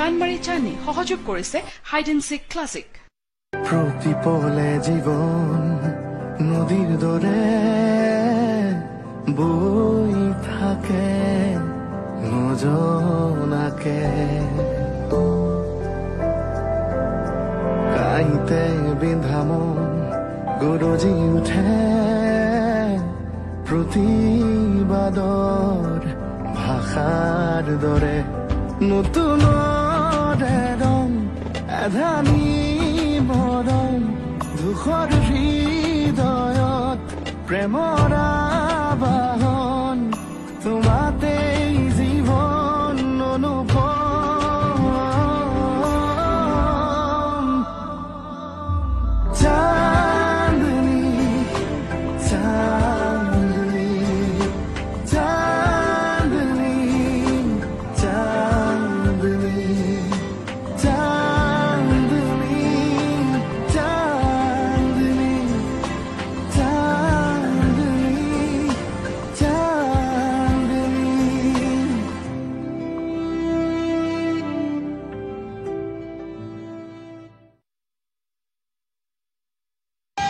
চানমাৰী চানি সহযোগ কৰিছে হাইড এণ্ড চিক ক্লাছিক। প্ৰতিপলে জীৱন নদীৰ দৰে বৈ থাকে নজনাকে, কাইতে বিন্ধা মন গৰজি উঠে প্ৰতিবাদৰ ভাষাৰ দৰে, নতুন ৰং এধানি মৰম দুখৰ হৃদয়ত প্ৰেমৰ আবাহন, তোমাতেই জীৱন অনুপম। চাঁদনী চাঁদনী চাঁদনী চাঁদনী চাঁদনী চাঁদনী চাঁদনী চাঁদনী।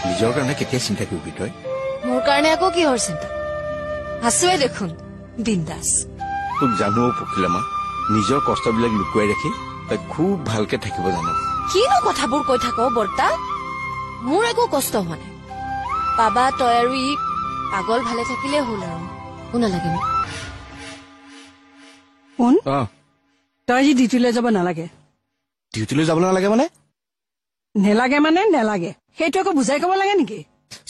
নিজৰ কাৰণে কেতিয়া চিন্তা কৰিবি তই? মোৰ কাৰণে আকৌ কিহৰ চিন্তা? আছোৱে দেখোন বিন্দাস। তোক জানো পখিলামা, নিজৰ কষ্টবিলাক লুকুৱাই ৰাখি তই খুব ভালকে থাকিব জানো। কিনো কথাবোৰ কৈ থাক বৰ্তা? মোৰ একো কষ্ট হোৱা নাই। বাবা তই আৰু ই পাগল ভালে থাকিলে হ'ল আৰু একো নালাগে মোক। শুন, তই আজি ডিউটিলৈ যাব নালাগে। ডিউটিলৈ যাব নালাগে মানে? নেলাগে মানে নেলাগে, সেইটো আকৌ বুজাই কব লাগে নেকি?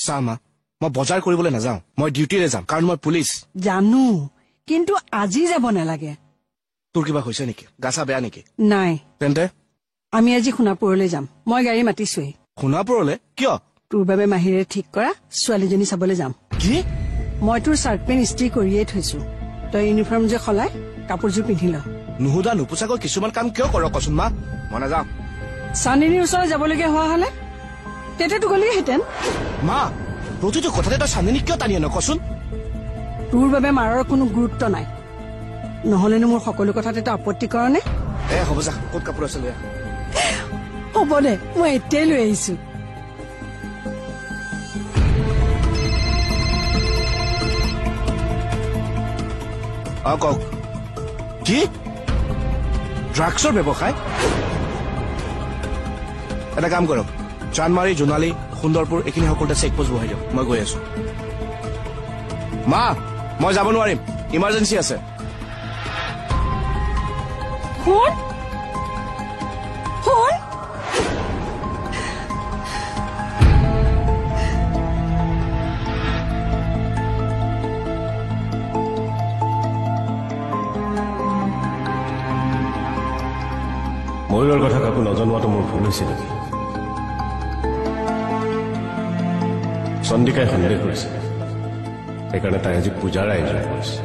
চা মা, মই বজাৰ কৰিবলৈ নাযাওঁ, মই ডিউটিলৈ যাম, কাৰণ মই পুলিচ। জানো, কিন্তু আজি যাব নালাগে। তোৰ কিবা হৈছে নেকি? গা চা বেয়া নেকি? নাই। তেন্তে আমি আজি সোণাপুৰলৈ যাম। মই গাড়ী মাতিছোৱেই। সোণাপুৰলৈ কিয়? তোৰ বাবে মাহিৰে ঠিক কৰা ছোৱালীজনী চাবলৈ যাম। কি? মই তোৰ চাৰ্ট পেণ্ট ইস্ত্ৰি কৰিয়েই থৈছো, তই ইউনিফৰ্ম যে সলাই কাপোৰযোৰ পিন্ধি ল। নুসুধা নোপোচাকৈ কিছুমান কাম কিয় কৰ কচোন মা? মই নাযাওঁ। চান্দিনীৰ ওচৰত যাবলগীয়া হোৱা হলে তেতিয়াতো গলিহেঁতেন। মা, প্ৰতিটো কথাতে তই চান্দিনী কিয় টানি আন কচোন? তোৰ বাবে মাৰৰ কোনো গুৰুত্ব নাই, নহলেনো মোৰ সকলো কথাতে তই আপত্তি কৰ নে? হ'ব যা, ক'ত কাপোৰ আছে লৈ আহ। হ'ব দে, মই এতিয়াই লৈ আহিছো। কওক। কি? ড্ৰাগছৰ ব্যৱসায়? এটা কাম কৰক, চানমাৰী, জোনালী, সুন্দৰপুৰ এইখিনি সকলোতে চেক পোষ্ট বহাই দিয়ক, মই গৈ আছো। মা, মই যাব নোৱাৰিম, ইমাৰ্জেঞ্চি আছে। শুন শুন, ময়ূৰৰ কথা কাকো নজনোৱাটো মোৰ ভুল হৈছে নেকি? চন্দিকাই সন্দেহ কৰিছে, সেইকাৰণে তাই আজি পূজাৰ আয়োজন কৰিছে।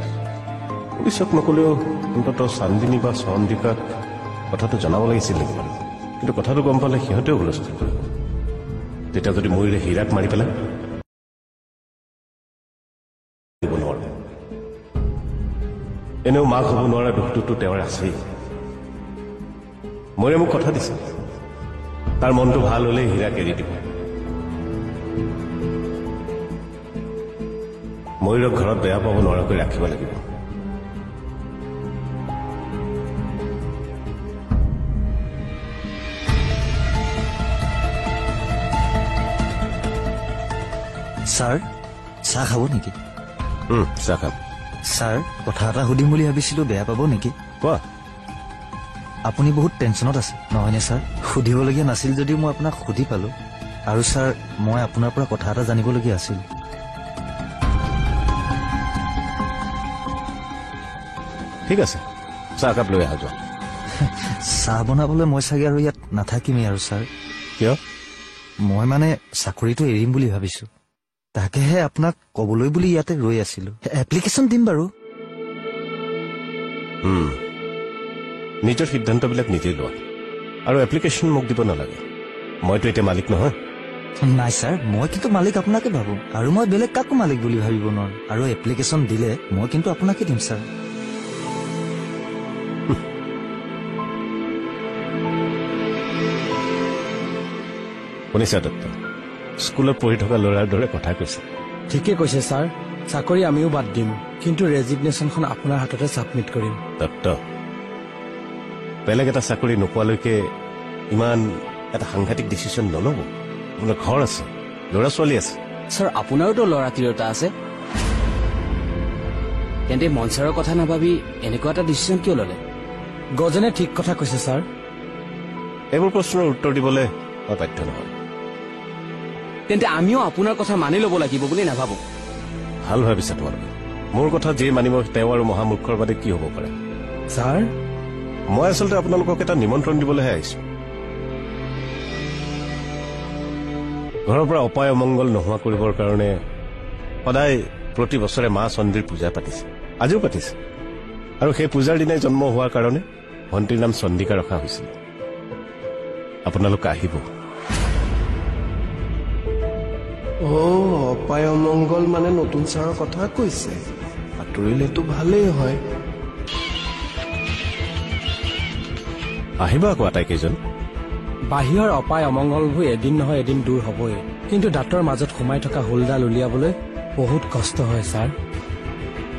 পুলিচক নকলেও অন্ততঃ চান্দিনী বা চন্দিকাক কথাটো জনাব লাগিছিল নেকি? কিন্তু কথাটো গম পালে সিহঁতেও হুলস্থুল কৰিব। তেতিয়া যদি ময়ূৰে হীৰাক মাৰি পেলাই দিব নোৱাৰে, এনেও মাক হ'ব নোৱাৰা দুখটোতো তেওঁৰ আছেই। ময়ূৰে মোক কথা দিছে, তাৰ মনটো ভাল হলে হীৰাক এৰি দিব। ময়ূৰক ঘৰত বেয়া পাব নোৱাৰাকৈ ৰাখিব লাগিব। ছাৰ, চাহ খাব নেকি? চাহ খাম। ছাৰ, কথা এটা সুধিম বুলি ভাবিছিলো, বেয়া পাব নেকি? কোৱা। আপুনি বহুত টেনশ্যনত আছে নহয়নে ছাৰ? সুধিবলগীয়া নাছিল যদিও মই আপোনাক সুধি পালো। আৰু ছাৰ, মই আপোনাৰ পৰা কথা এটা জানিবলগীয়া আছিল। ঠিক আছে, চাহ একাপ লৈ আহা যোৱা। চাহ বনাবলৈ মই চাগে আৰু ইয়াত নাথাকিমেই আৰু ছাৰ। কিয়? মই মানে চাকৰিটো এৰিম বুলি ভাবিছো, তাকেহে আপোনাক কবলৈ বুলি ইয়াতে ৰৈ আছিলো। এপ্লিকেশ্যন দিম বাৰু। নিজৰ সিদ্ধান্তবিলাক নিজেই লোৱা, আৰু এপ্লিকেশ্যন মোক দিব নালাগে। মইতো এতিয়া মালিক নহয়। নাই ছাৰ, মই কিন্তু মালিক আপোনাকে ভাবো, আৰু মই বেলেগ কাকো মালিক বুলি ভাবিব নোৱাৰো। আৰু এপ্লিকেশ্যন দিলে মই কিন্তু আপোনাকে দিম ছাৰ। শুনিছা দত্ত, স্কুলত পঢ়ি থকা ল'ৰাৰ দৰে কথা কৈছে। ঠিকে কৈছে ছাৰ, চাকৰি আমিও বাদ দিম, কিন্তু ৰেজিগনেশ্যনখন আপোনাৰ হাততে ছাবমিট কৰিম। দত্ত, বেলেগ এটা চাকৰি নোপোৱালৈকে ইমান এটা সাংঘাতিক ডিচিশ্যন নল'ব। আপোনাৰ ঘৰ আছে, ল'ৰা ছোৱালী আছে। ছাৰ আপোনাৰোতো ল'ৰা তিৰোতা আছে, তেন্তে মঞ্চাৰৰ কথা নাভাবি এনেকুৱা এটা ডিচিশ্যন কিয় ল'লে? গজেনে ঠিক কথা কৈছে ছাৰ। এইবোৰ প্ৰশ্নৰ উত্তৰ দিবলৈ মই বাধ্য নহয়। তেন্তে আমিও আপোনাৰ কথা মানি ল'ব লাগিব বুলি নাভাবো। ভাল ভাবিছা তোমালোকে। মোৰ কথা যি মানিব তেওঁ আৰু মহামূৰ্খৰ বাদে কি হ'ব পাৰে? ছাৰ, মই আচলতে আপোনালোকক এটা নিমন্ত্ৰণ দিবলৈহে আহিছো। ঘৰৰ পৰা অপায় অমংগল নোহোৱা কৰিবৰ কাৰণে সদায় প্ৰতি বছৰে মা চণ্ডীৰ পূজা পাতিছে, আজিও পাতিছে। আৰু সেই পূজাৰ দিনাই জন্ম হোৱাৰ কাৰণে ভণ্টিৰ নাম চণ্ডিকা ৰখা হৈছিল। আপোনালোকে আহিব। অপায় অমংগল মানে নতুন ছাৰৰ কথা কৈছে। আঁতৰিলেতো ভালেই হয়। আহিবা আকৌ আটাইকেইজন। বাহিৰৰ অপায় অমংগলবোৰ এদিন নহয় এদিন দূৰ হ'বই, কিন্তু দাঁতৰ মাজত সোমাই থকা হোলডাল উলিয়াবলৈ বহুত কষ্ট হয় ছাৰ।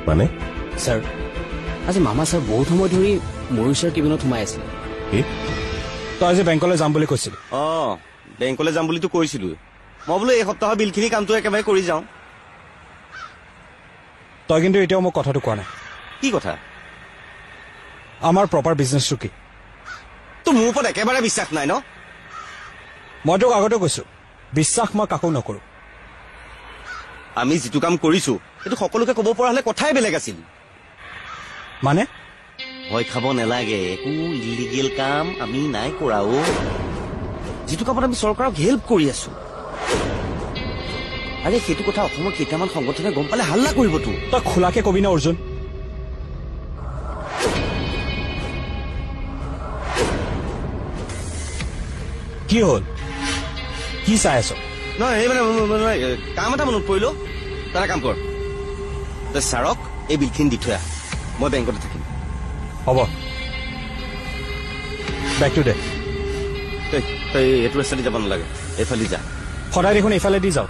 মানে ছাৰ, আজি মামা ছাৰ বহুত সময় ধৰি মৰুচাৰ কেবিনত সোমাই আছিলে। কি? তই আজি বেংকলৈ যাম বুলি কৈছিলি। বেংকলৈ যাম বুলিতো কৈছিলো। মই বোলো এই সপ্তাহৰ বিলখিনি কামটো একেবাৰে কৰি যাওঁ। তই কিন্তু এতিয়াও মোক কথাটো কোৱা নাই। কি কথা? আমাৰ প্ৰপাৰ বিজনেছটো কি? তো মোৰ ওপৰত একেবাৰে বিশ্বাস নাই ন? মই তোক আগতে কৈছো, বিশ্বাস মই কাকো নকৰো। আমি যিটো কাম কৰিছো সেইটো সকলোকে ক'ব পৰা হলে কথাই বেলেগ আছিল। মানে ভয় খাব নালাগে, একো ইলিগেল কাম আমি নাই কৰা। যিটো কামত আমি চৰকাৰক হেল্প কৰি আছো, আৰে সেইটো কথা অসমৰ কেইটামান সংগঠনে গম পালে হাল্লা কৰিবতো। তই খোলাকে কবি না অৰ্জুন। কি হ'ল? কি চাই আছ? নহয় এই মানে কাম এটা মনত পৰিলো। এটা কাম কৰ, তই ছাৰক এই বিলখিনি দি থৈ আহ, মই বেংকতে থাকিম। হ'ব, বেগটো দে। তই এইটো ৰাস্তাদি যাব নালাগে, এইফালে যা। সদায় দেখোন এইফালে দি যাওঁ।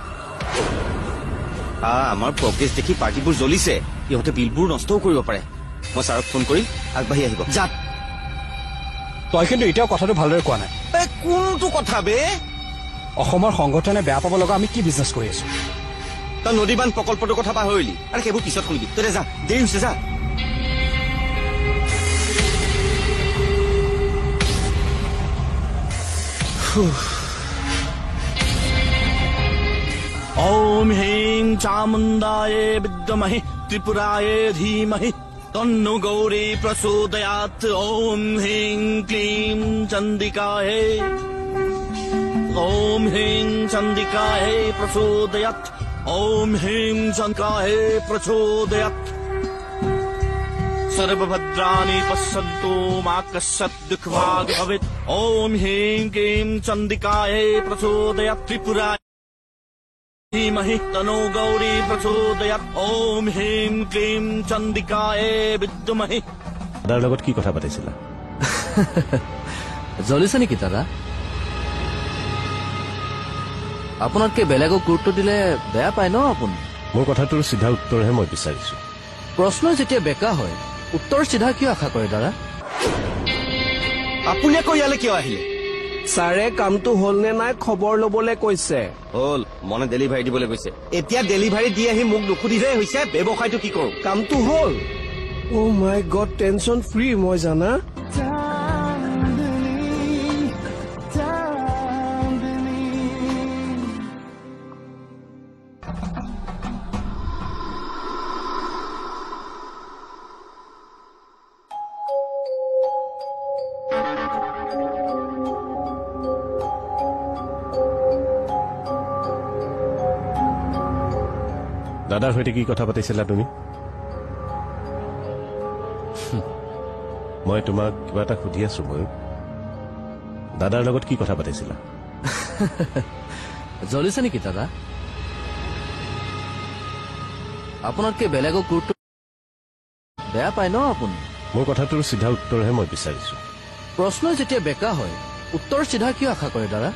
আমাৰ প্ৰগ্ৰেছ দেখি পাৰ্টিবোৰ জ্বলিছে, ইহঁতে বিলবোৰ নষ্টও কৰিব পাৰে। মই ছাৰক ফোন কৰি আগবাঢ়ি আহিব। যা। তই কিন্তু এতিয়াও কথাটো ভালদৰে কোৱা নাই। কোনটো কথা বে? অসমৰ সংগঠনে বেয়া পাব লগা আমি কি বিজনেছ কৰি আছো? তই নদীবান্ধ প্ৰকল্পটোৰ কথা পাহৰিলি। আৰু সেইবোৰ পিছত শুনিবি। তই যা, দেৰি হৈছে, যা। ओम ह्रीं चामुण्डाय विद्महे त्रिपुराय धीमहि तन्नो गौरी प्रचोदयात्। ओम ह्रीं क्लीं चण्डिकाय, ओम ह्रीं चण्डिकाय प्रचोदयात्। ओम ह्रीं चण्डिकाय प्रचोदयात्। सर्वभद्राणि पश्यन्तु मा कश्चित् दुःखभाग् भवेत्। ओम ह्रीं क्लीं चण्डिकाय प्रचोदयात्। त्रिपुराय धीमहि तनो गौरी प्रचोदयात्। ओम ह्रीं क्लीं चण्डिकाय विद्महे। দাদাৰ লগত কি কথা পাতিছিলা? জ্বলিছে নেকি দাদা? আপোনাতকে বেলেগক গুৰুত্ব দিলে বেয়া পায় ন আপুনি? মোৰ কথাটোৰ চিধা উত্তৰহে মই বিচাৰিছো। প্ৰশ্ন যেতিয়া বেকা হয় উত্তৰ চিধা কিয় আশা কৰে দাদা? আপুনি আকৌ ইয়ালৈ কিয় আহিলে? ছাৰে কামটো হ'ল নে নাই খবৰ ল'বলৈ কৈছে। হ'ল, মনে ডেলিভাৰী দিবলৈ কৈছে। এতিয়া ডেলিভাৰী দি আহি মোক নুসুধিলে হৈছে ব্যৱসায়টো কি কৰো। কামটো হ'ল। অ' মাই গড, টেনচন ফ্ৰী মই জানা। দাদাৰ সৈতে কি কথা পাতিছিলা তুমি? মই তোমাক কিবা এটা সুধি আছো। মই দাদাৰ লগত কি কথা পাতিছিলা? জ্বলিছে নেকি দাদা? আপোনাতকে বেলেগক গুৰুত্ব বেয়া পায় ন আপুনি? মোৰ কথাটোৰ চিধা উত্তৰহে মই বিচাৰিছো। প্ৰশ্ন যেতিয়া বেকা হয় উত্তৰ চিধা কিয় আশা কৰে দাদা?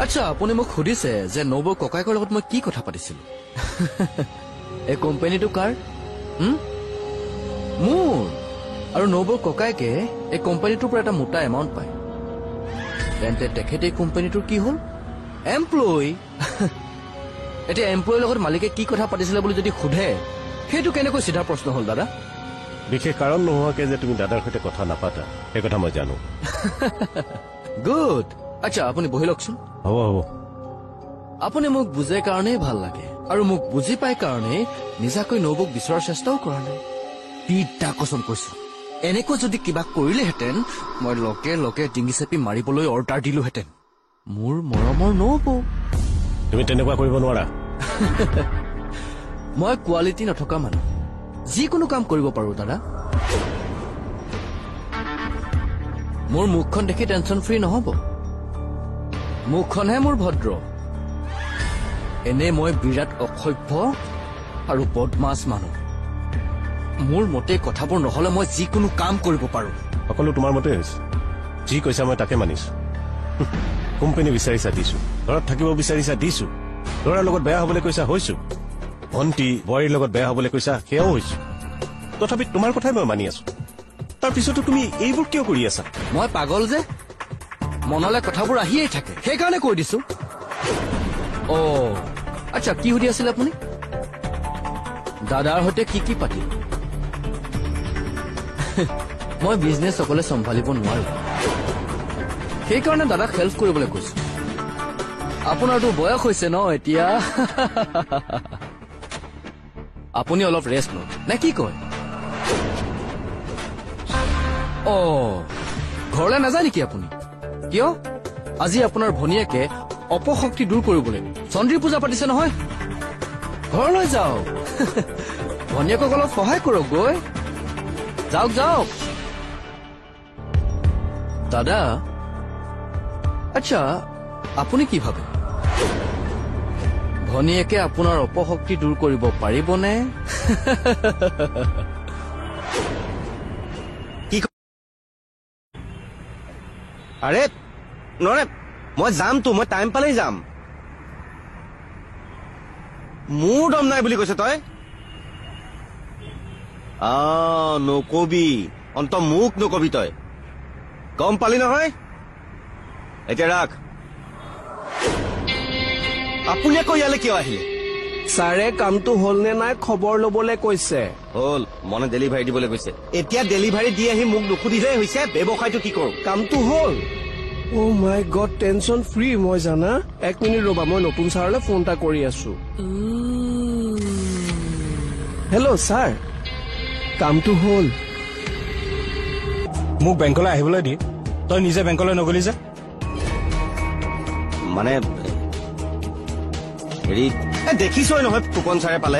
আচ্ছা আপুনি মোক সুধিছে যে নবৌৰ ককায়েকৰ লগত মই কি কথা পাতিছিলো এই কোম্পানীটো কাৰ মোৰ আৰু নবৌৰ ককায়েকে এই কোম্পানীটোৰ পৰা এটা মোটা এমাউণ্ট পায় তেন্তে তেখেতে এই কোম্পানীটোৰ কি হ'ল এমপ্লয় এতিয়া এমপ্লয়ৰ লগত মালিকে কি কথা পাতিছিলে বুলি যদি সোধে সেইটো কেনেকৈ চিধা প্ৰশ্ন হ'ল দাদা বিশেষ কাৰণ নোহোৱাকে যে তুমি দাদাৰ সৈতে কথা নাপাতা সেই কথা মই জানো গুড আচ্ছা আপুনি বহি লওকচোন হ'ব হ'ব আপুনি মোক বুজে কাৰণেই ভাল লাগে আৰু মোক বুজি পাই কাৰণে নিজাকৈ নবৌক বিচৰাৰ চেষ্টাও কৰা নাই পিঠা কচম কৈছো এনেকৈ যদি কিবা কৰিলেহেঁতেন মই লগে লগে ডিঙি চেপি মাৰিবলৈ অৰ্ডাৰ দিলোহেঁতেন মোৰ মৰমৰ নবৌ তুমি তেনেকুৱা কৰিব নোৱাৰা মই কোৱালিটি নথকা মানুহ যিকোনো কাম কৰিব পাৰো দাদা মোৰ মুখখন দেখি টেনচন ফ্ৰী নহব মুখখনহে মোৰ ভদ্ৰ এনে মই বিৰাট অসভ্য আৰু বদমাছ মানুহ মোৰ মতে কথাবোৰ নহলে মই যিকোনো কাম কৰিব পাৰো সকলো তোমাৰ মতে হৈছে যি কৈছা মই তাকে মানিছো কোম্পানী বিচাৰিছা দিছো ঘৰত থাকিব বিচাৰিছা দিছো ল'ৰাৰ লগত বেয়া হবলৈ কৈছা হৈছো ভণ্টি বোৱাৰীৰ লগত বেয়া হবলৈ কৈছা সেয়াও হৈছো তথাপি তোমাৰ কথাই মই মানি আছো তাৰপিছতো তুমি এইবোৰ কিয় কৰি আছা মই পাগল যে মনলৈ কথাবোৰ আহিয়েই থাকে সেইকাৰণে কৈ দিছো আচ্ছা কি সুধি আছিলে আপুনি দাদাৰ সৈতে কি পাতিল মই বিজনেছ অকলে চম্ভালিব নোৱাৰো সেইকাৰণে দাদাক হেল্প কৰিবলৈ কৈছো আপোনাৰতো বয়স হৈছে ন এতিয়া আপুনি অলপ ৰেষ্ট লওক নে কি কয় ঘৰলৈ নাযায় নেকি আপুনি কিয় আজি আপোনাৰ ভনীয়েকে অপশক্তি দূৰ কৰিবলৈ চন্দ্ৰী পূজা পাতিছে নহয় ঘৰলৈ যাওক ভনীয়েকক অলপ সহায় কৰক গৈ যাওক যাওক দাদা আচ্ছা আপুনি কি ভাবে ভনীয়েকে আপোনাৰ অপশক্তি দূৰ কৰিব পাৰিবনে আৰে নৰে মই যামতো মই টাইম পালেই যাম মোৰ দম নাই বুলি কৈছে তই নকবি অন্ত মোক নকবি তই গম পালি নহয় এতিয়া ৰাখ আপুনি আকৌ ইয়ালৈ কিয় আহিলে ছাৰে কামটো হ'ল নে নাই খবৰ ল'বলৈ কৈছে হ'ল মনে ডেলিভাৰী দিবলৈ কৈছে এতিয়া ডেলিভাৰী দি আহি মোক নুসুধিলেই হৈছে ব্যৱসায়টো কি কৰো কামটো হ'ল অ' মাই গড টেনচন ফ্ৰী মই জানা 1 মিনিট ৰবা মই নতুন ছাৰলৈ ফোন এটা কৰি আছো হেল্ল' ছাৰ কামটো হ'ল মোক বেংকলৈ আহিবলৈ দি তই নিজে বেংকলৈ নগলি যে মানে হেৰি দেখিছই নহয় ফুকন ছাৰে পালে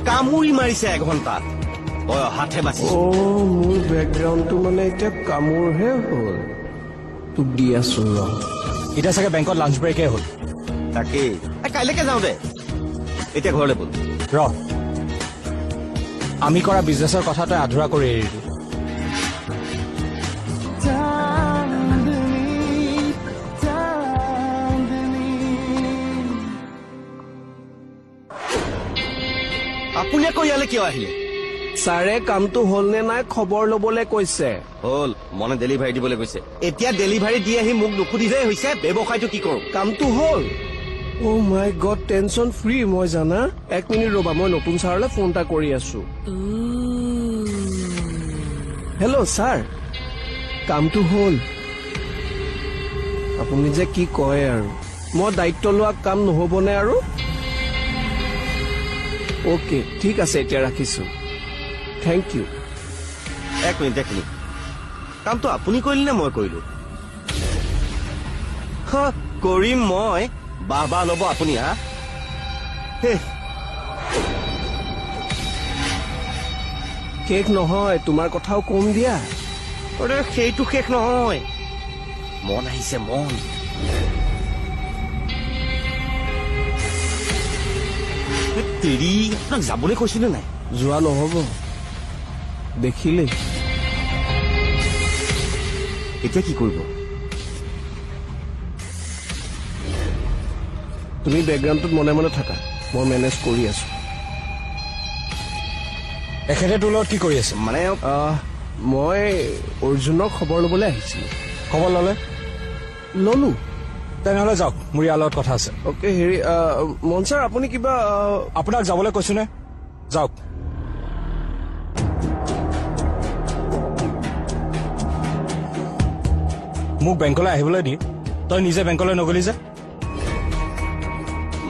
কামুৰি মাৰিছে 1 ঘণ্টা তই অহাতহে বাচিছ মোৰ বেকগ্ৰাউণ্ডটো মানে এতিয়া কামোৰহে হ'ল তোক দি আছো ৰ এতিয়া চাগে বেংকত লাঞ্চ ব্ৰেকে হ'ল তাকেই কাইলৈকে যাওঁ দে এতিয়া ঘৰলৈ বল ৰ আমি কৰা বিজনেছৰ কথা তই আধৰুৱা কৰি এৰিলি আপুনি আকৌ ইয়ালৈ কিয় আহিলে ছাৰে কামটো হ'ল নে নাই খবৰ ল'বলৈ কৈছে হ'ল মনে ডেলিভাৰী দিবলৈ কৈছে এতিয়া ডেলিভাৰী দি আহি মোক নুসুধিলেই হৈছে ব্যৱসায়টো কি কৰো কামটো হ'ল অ' মাই গড টেনচন ফ্ৰী মই জানা 1 মিনিট ৰবা মই নতুন ছাৰলৈ ফোন এটা কৰি আছো হেল্ল' ছাৰ কামটো হ'ল আপুনি যে কি কয় আৰু মই দায়িত্ব লোৱা কাম নহ'বনে আৰু অ'কে ঠিক আছে এতিয়া ৰাখিছো থেংক ইউ 1 মিনিট কামটো আপুনি কৰিলে নে মই কৰিলো কৰিম মই বাহ ল'ব আপুনি হা শেষ নহয় তোমাৰ কথাও কম দিয়া সেইটো শেষ নহয় মন আহিছে মন তেৰি আপোনাক যাবলৈ কৈছিলে নাই যোৱা নহ'ব দেখিলেই এতিয়া কি কৰিব তুমি বেকগ্ৰাউণ্ডটোত মনে মনে থাকা, মই মেনেজ কৰি আছো। এখেতে তোৰ লগত কি কৰি আছে? মানে মই অৰ্জুনৰ খবৰ ল'বলৈ আহিছিলো। খবৰ ললো। তেনেহ'লে যাওক, মোৰ ইয়াৰ লগত কথা আছে। অ'কে, হেৰি মন ছাৰ, আপুনি কিবা আপোনাক যাবলৈ কৈছো নে? যাওক। মোক বেংকলৈ আহিবলৈ দি তই নিজে বেংকলৈ নগলি যে?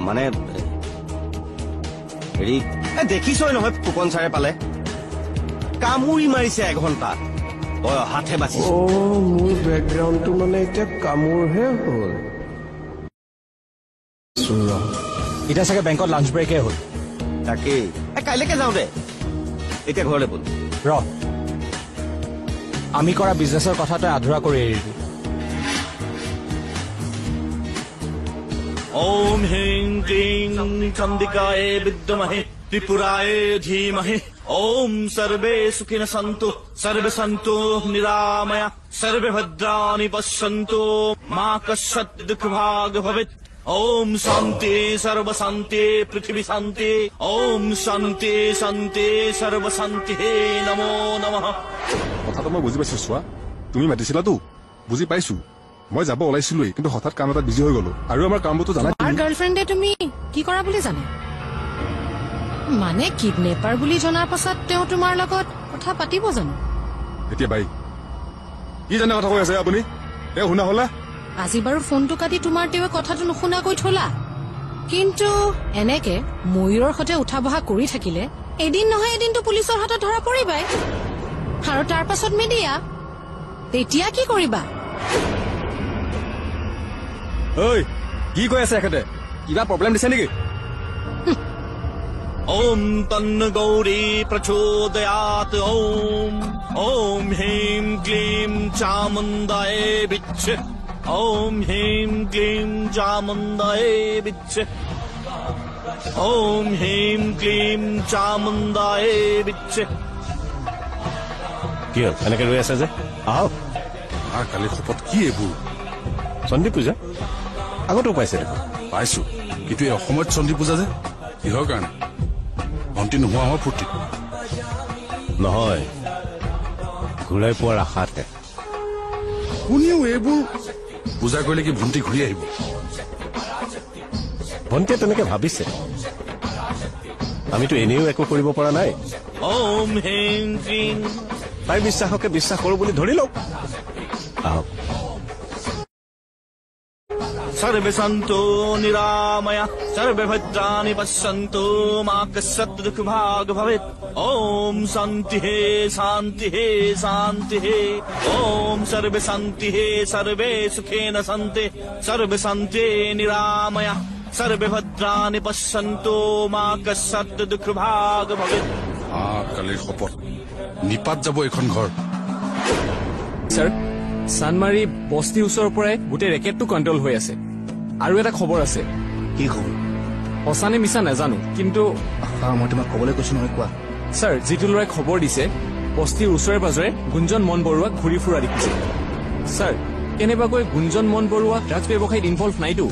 মানে হেৰি দেখিছই নহয়, ফুকন ছাৰে পালে কামুৰি মাৰিছে 1 ঘণ্টা। তই অহাতহে বাচিছ। মোৰ বেকগ্ৰাউণ্ডটো মানে এতিয়া কামোৰহে হ'ল। এতিয়া চাগে বেংকত লাঞ্চ ব্ৰেকে হ'ল। তাকেই কাইলৈকে যাওঁ দে, এতিয়া ঘৰলৈ বল। ৰ, আমি কৰা বিজনেছৰ কথা তই আধৰুৱা কৰি এৰিবি। ओम ह्रीं क्लीं चंडिकाय विद्महे त्रिपुराय धीमहि ओम सर्वे सुखिनः सन्तु सर्वे सन्तु निरामया सर्वे भद्राणि पश्यन्तु मा कश्चित् दुःखभाग् भवेत्। ओम शान्ति सर्व शान्ति पृथ्वी शान्ति ओम शान्ति शान्ति सर्व शान्ति नमो नमः। কথাটো মই বুজি পাইছো। চোৱা, তুমি মাতিছিলাতো, বুজি পাইছো। মই যাব ওলাইছিলোই, কিন্তু হঠাৎ কাম এটা বিজি হৈ গলো। আৰু আমাৰ কামবোৰতো জানাই। তোমাৰ গাৰ্লফ্ৰেণ্ডে তুমি কি কৰা বুলি জানে? মানে কিডনেপাৰ বুলি জনাৰ পাছত তেওঁ তোমাৰ লগত কথা পাতিব জানো? এতিয়া বাই কি জানে কথা কৈ আছে আপুনি? তেওঁ শুনা হলা? আজি বাৰু ফোনটো কাটি তোমাৰ তেওঁ কথাটো নুশুনাকৈ থলা, কিন্তু এনেকে ময়ূৰৰ সৈতে উঠা বহা কৰি থাকিলে এদিন নহয় এদিনতো পুলিচৰ হাতত ধৰা পৰিবাই। আৰু তাৰ পাছত মিডিয়া, তেতিয়া কি কৰিবা? ঐ, কি কৈ আছে এখেতে? কিবা প্ৰব্লেম দিছে নেকি? ओम तन्न गौरी प्रचोदयात ओम ओम ह्रीं क्लीं चामुण्डाय विच्छ ओम ह्रीं क्लीं चामुण्डाय विच्छ ओम ह्रीं क्लीं चामुण्डाय विच्छ। কি হ'ল এনেকে ৰৈ আছে যে? আহক। কালি শপত কি এইবোৰ? চণ্ডী পূজা আগতো পাইছে দেখোন। পাইছো, কিন্তু এই অসমত চণ্ডী পূজা যে কিহৰ কাৰণে? ভণ্টি নোহোৱা হোৱা ফূৰ্তি নহয়, ঘূৰাই পোৱাৰ আশাতে। কোনেও এইবোৰ পূজা কৰিলে কি ভণ্টি ঘূৰি আহিব? ভণ্টিয়ে তেনেকে ভাবিছে। আমিতো এনেও একো কৰিব পৰা নাই। ओम ह्रीं क्लीं তাই বিশ্বাসকে বিশ্বাস কৰো বুলি ধৰি লওক। আহক। सर्वे सन्तु निरामया सर्वे भद्राणि पश्यन्तु मा कश्चित् दुःखभाग् भवेत्। ओम शान्तिः शान्तिः शान्तिः ओम सर्वे शान्तिः सर्वे सुखेन सन्ति सर्वे शान्ति निरामया सर्वे भद्राणि पश्यन्तु मा कश्चित् दुःखभाग् भवेत्। কালিৰ শপত নিপাত যাব এখন ঘৰ। ছাৰ, চানমাৰী বস্তি ওচৰৰ পৰাই গোটেই ৰেকেটটো কণ্ট্ৰল হৈ আছে। আৰু এটা খবৰ আছে। কি খবৰ? সঁচানে মিছা নাজানো, কিন্তু মই তোমাক কবলৈ কৈছো নহয়, কোৱা। ছাৰ, যিটো ল'ৰাই খবৰ দিছে বস্তিৰ ওচৰে পাজৰে গুঞ্জন মন বৰুৱাক ঘূৰি ফুৰা দেখিছে। ছাৰ, কেনেবাকৈ গুঞ্জন মন বৰুৱা ড্ৰাগছ ব্যৱসায়ত ইনভলভ নাইতো।